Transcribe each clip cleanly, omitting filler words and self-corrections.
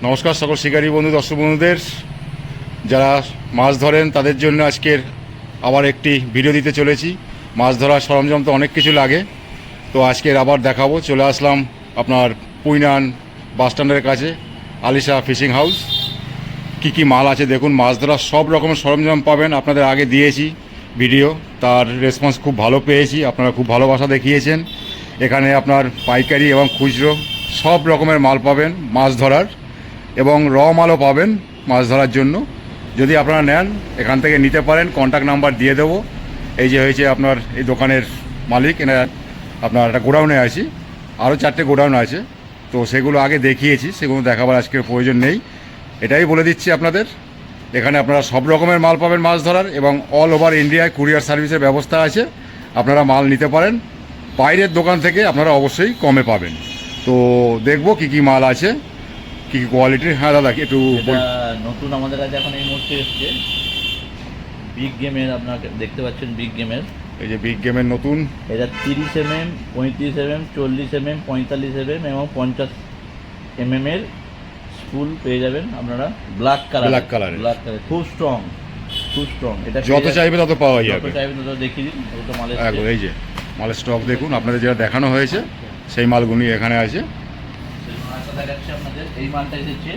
নমস্কার সকল শিকারী বন্ধু দর্শক বন্ধুদের, যারা মাছ ধরেন তাদের জন্য আজকের আবার একটি ভিডিও দিতে চলেছি। মাছ ধরার সরঞ্জাম তো অনেক কিছু লাগে, তো আজকের আবার দেখাবো। চলে আসলাম আপনার পুইনান বাস স্ট্যান্ডের কাছে, আলিশা ফিশিং হাউস। কি মাল আছে দেখুন। মাছ ধরার সব রকমের সরঞ্জাম পাবেন। আপনাদের আগে দিয়েছি ভিডিও, তার রেসপন্স খুব ভালো পেয়েছি, আপনারা খুব ভালোবাসা দেখিয়েছেন। এখানে আপনার পাইকারি এবং খুচরো সব রকমের মাল পাবেন মাছ ধরার, এবং র মালও পাবেন মাছ ধরার জন্য। যদি আপনারা নেন এখান থেকে নিতে পারেন, কন্ট্যাক্ট নাম্বার দিয়ে দেবো। এই যে হয়েছে আপনার এই দোকানের মালিক, এনার আপনার একটা গোডাউনে আছি, আরও 4টে গোডাউন আছে, তো সেগুলো আগে দেখিয়েছি, সেগুলো দেখাবার আজকের প্রয়োজন নেই। এটাই বলে দিচ্ছি আপনাদের, এখানে আপনারা সব রকমের মাল পাবেন মাছ ধরার, এবং অল ওভার ইন্ডিয়ায় কুরিয়ার সার্ভিসের ব্যবস্থা আছে। আপনারা মাল নিতে পারেন, বাইরের দোকান থেকে আপনারা অবশ্যই কমে পাবেন। তো দেখবো কি মাল আছে, কি কোয়ালিটির। হ্যাঁ দাদা, একটু নতুন আমাদের কাছে এখন এই মুহূর্তে এসছে বিগ গেমের, আপনাকে দেখতে পাচ্ছেন বিগ গেমের। এই যে বিগ গেমের নতুন, এটা 30mm, 35mm, 40mm, 45mm এবং 50mm এর স্পুল পেয়ে যাবেন আপনারা। ব্ল্যাক কালার খুব স্ট্রং, এটা যত চাইবে তত পাওয়া যাবে। যত চাইবে তত দেখিয়ে দিন। ওটা মালের এই যে মালের স্টক দেখুন, আপনাদের যেটা দেখানো হয়েছে সেই মালগুলি এখানে আছে। দেখাচ্ছে আপনাদের এই মালটা এসেছে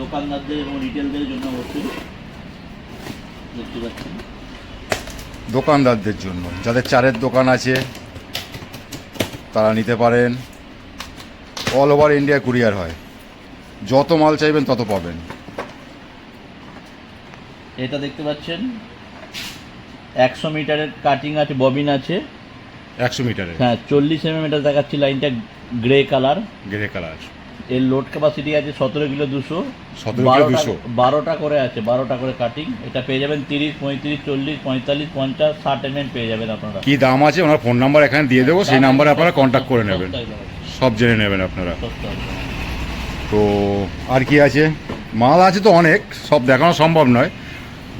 দোকানদারদের এবং রিটেলদের জন্য অবশ্যই দেখতে পাচ্ছেন। দোকানদারদের জন্য, যাদের চারের দোকান আছে তারা নিতে পারেন। অল ওভার ইন্ডিয়া কুরিয়ার হয়, যত মাল চাইবেন তত পাবেন। এটা দেখতে পাচ্ছেন 100 মিটারের কাটিং আছে, ববিন আছে 100 মিটারের। হ্যাঁ, 40mm এটা দেখাচ্ছি লাইনটা গ্রে কালার। এর লোড ক্যাপাসিটি আছে 17 কিলো 200, 12টা করে আছে, 12টা করে কাটিং। এটা পেয়ে যাবেন 30, 35, 40, 45, 50, 60mm পেয়ে যাবেন আপনারা। কি দাম আছে ওনার ফোন নাম্বার এখানে দিয়ে দেবো, সেই নাম্বারে আপনারা কন্ট্যাক্ট করে নেবেন, সব জেনে নেবেন আপনারা। তো আর কি আছে, মাল আছে তো অনেক, সব দেখানো সম্ভব নয়।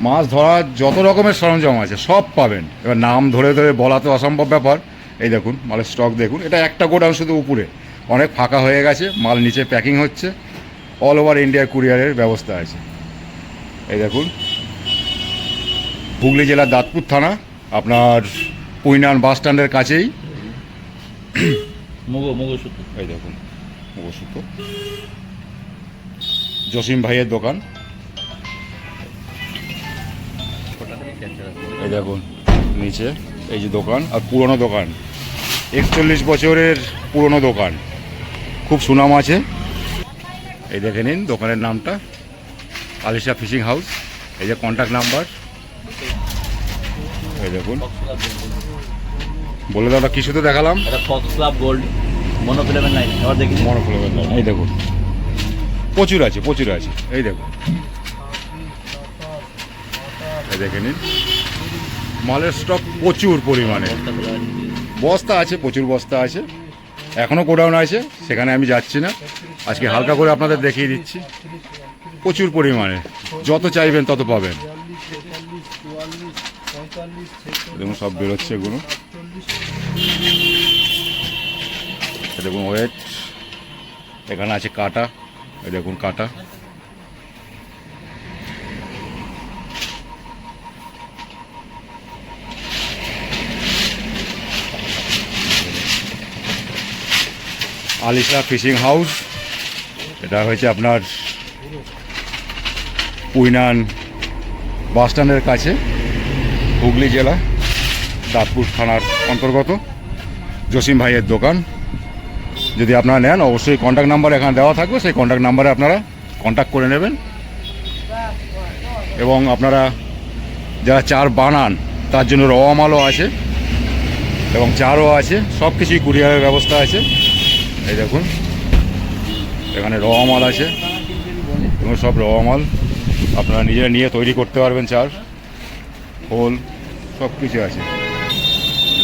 মাছ ধরার যত রকমের সরঞ্জাম আছে সব পাবেন, এবার নাম ধরে ধরে বলা তো অসম্ভব ব্যাপার। এই দেখুন মালের স্টক দেখুন, এটা একটা গোডাউন শুধু, উপরে অনেক ফাঁকা হয়ে গেছে, মাল নিচে প্যাকিং হচ্ছে। অল ওভার ইন্ডিয়া কুরিয়ারের ব্যবস্থা আছে। এই দেখুন, হুগলি জেলার দাঁতপুর থানা, আপনার পুইনান বাস স্ট্যান্ডের কাছেই। এই দেখুন মুগসূত্র, জসিম ভাইয়ের দোকান। এই দেখুন নিচে এই যে দোকান, আর পুরনো দোকান, 41 বছরের পুরনো দোকান, খুব সুনাম আছে। এই দেখে নিন দোকানের নামটা, আলিশা ফিশিং হাউস। এই যে কন্ট্যাক্ট নাম্বার, এই দেখুন। বলে দাদা কিছু তো দেখালাম, এটা Fox club gold monofilament line, আবার দেখি মনোফিলামেন্ট লাইন। এই দেখুন প্রচুর আছে। এই দেখুন, এই দেখে নিন মালের স্টক প্রচুর পরিমাণে, বস্তা আছে, প্রচুর বস্তা আছে, এখনও গোডাউন আছে, সেখানে আমি যাচ্ছি না, আজকে হালকা করে আপনাদের দেখিয়ে দিচ্ছি। প্রচুর পরিমাণে, যত চাইবেন তত পাবেন। দেখুন সব বেরোচ্ছে এগুলো, দেখুন ওয়েট। এখানে আছে কাটা, এই দেখুন কাটা। আলিশা ফিশিং হাউস, এটা হয়েছে আপনার পুইনান বাস স্ট্যান্ডের কাছে, হুগলি জেলা দাঁতপুর থানার অন্তর্গত, জসিম ভাইয়ের দোকান। যদি আপনারা নেন অবশ্যই কন্ট্যাক্ট নাম্বার এখানে দেওয়া থাকবে, সেই কন্ট্যাক্ট নাম্বারে আপনারা কন্ট্যাক্ট করে নেবেন। এবং আপনারা যারা চার বানান তার জন্য র মালও আছে এবং চারও আছে, সব কিছুই কুরিয়ারের ব্যবস্থা আছে। এই দেখুন এখানে র মাল আছে, এবং সব র মাল আপনারা নিজেরা নিয়ে তৈরি করতে পারবেন, চার হোল সব কিছু আছে।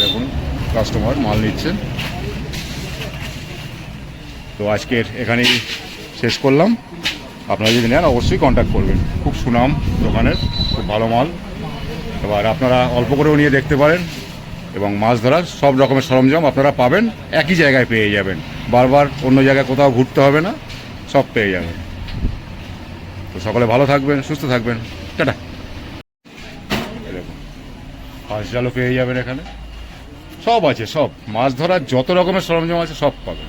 দেখুন কাস্টমার মাল নিচ্ছেন। তো আজকের এখানেই শেষ করলাম। আপনারা যদি নেন অবশ্যই কন্ট্যাক্ট করবেন, খুব সুনাম দোকানের, খুব ভালো মাল। এবার আপনারা অল্প করেও নিয়ে দেখতে পারেন, এবং মাছ ধরার সব রকমের সরঞ্জাম আপনারা পাবেন, একই জায়গায় পেয়ে যাবেন, বারবার অন্য জায়গায় কোথাও ঘুরতে হবে না, সব পেয়ে যাবেন। তো সকলে ভালো থাকবেন, সুস্থ থাকবেন, টাটা। ফাঁস জালও পেয়ে যাবেন এখানে, সব আছে, সব মাছ ধরার যত রকমের সরঞ্জাম আছে সব পাবেন।